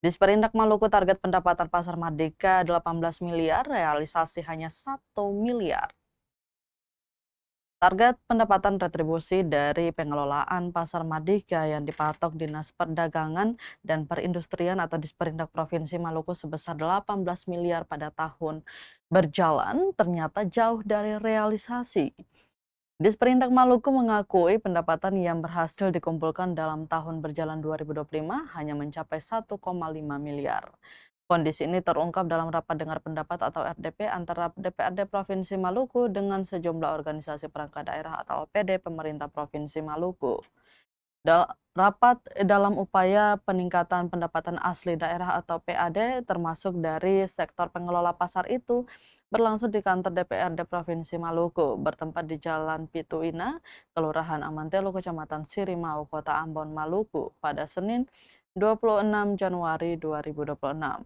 Disperindak Maluku target pendapatan pasar Merdeka 18 miliar, realisasi hanya 1 miliar. Target pendapatan retribusi dari pengelolaan pasar Merdeka yang dipatok Dinas Perdagangan dan Perindustrian atau Disperindak Provinsi Maluku sebesar 18 miliar pada tahun berjalan ternyata jauh dari realisasi. Disperindak Maluku mengakui pendapatan yang berhasil dikumpulkan dalam tahun berjalan 2025 hanya mencapai 1,5 miliar. Kondisi ini terungkap dalam rapat dengar pendapat atau RDP antara DPRD Provinsi Maluku dengan sejumlah organisasi perangkat daerah atau OPD pemerintah Provinsi Maluku. Rapat dalam upaya peningkatan pendapatan asli daerah atau PAD termasuk dari sektor pengelola pasar itu berlangsung di kantor DPRD Provinsi Maluku bertempat di Jalan Pituina, Kelurahan Amantelu, Kecamatan Sirimau, Kota Ambon, Maluku pada Senin 26 Januari 2026.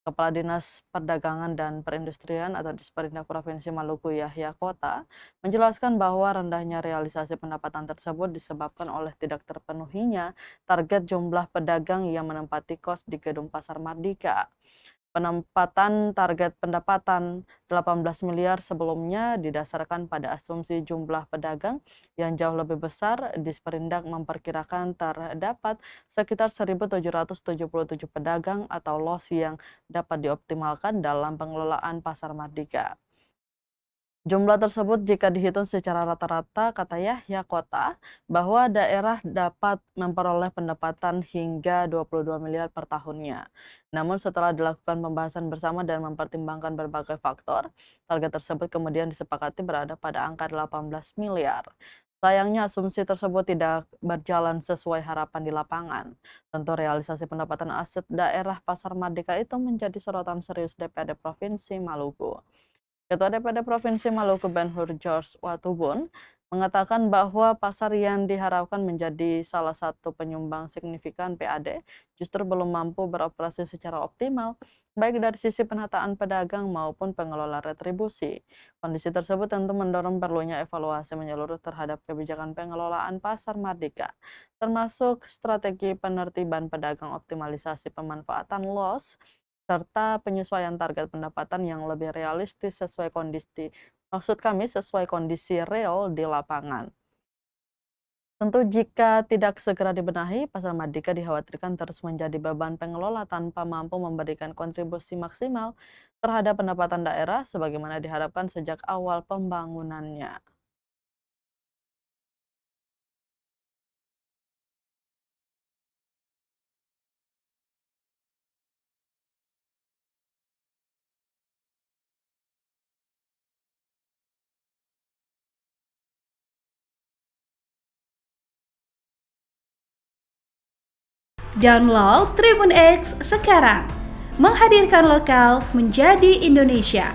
Kepala Dinas Perdagangan dan Perindustrian atau Disperindak Provinsi Maluku Yahya Kota menjelaskan bahwa rendahnya realisasi pendapatan tersebut disebabkan oleh tidak terpenuhinya target jumlah pedagang yang menempati kos di Gedung Pasar Merdeka. Penempatan target pendapatan 18 miliar sebelumnya didasarkan pada asumsi jumlah pedagang yang jauh lebih besar. Disperindak memperkirakan terdapat sekitar 1.777 pedagang atau los yang dapat dioptimalkan dalam pengelolaan pasar Merdeka. Jumlah tersebut jika dihitung secara rata-rata, kata Yahya Kota, bahwa daerah dapat memperoleh pendapatan hingga 22 miliar per tahunnya. Namun setelah dilakukan pembahasan bersama dan mempertimbangkan berbagai faktor, target tersebut kemudian disepakati berada pada angka 18 miliar. Sayangnya asumsi tersebut tidak berjalan sesuai harapan di lapangan. Tentu realisasi pendapatan aset daerah Pasar Merdeka itu menjadi sorotan serius DPRD Provinsi Maluku. Ketua DPRD Provinsi Maluku Ben-Hur George Watubun mengatakan bahwa pasar yang diharapkan menjadi salah satu penyumbang signifikan PAD justru belum mampu beroperasi secara optimal, baik dari sisi penataan pedagang maupun pengelola retribusi. Kondisi tersebut tentu mendorong perlunya evaluasi menyeluruh terhadap kebijakan pengelolaan pasar Merdeka, termasuk strategi penertiban pedagang, optimalisasi pemanfaatan loss, serta penyesuaian target pendapatan yang lebih realistis sesuai kondisi real di lapangan. Tentu jika tidak segera dibenahi, Pasar Merdeka dikhawatirkan terus menjadi beban pengelola tanpa mampu memberikan kontribusi maksimal terhadap pendapatan daerah sebagaimana diharapkan sejak awal pembangunannya. Download Tribun X sekarang, menghadirkan lokal menjadi Indonesia.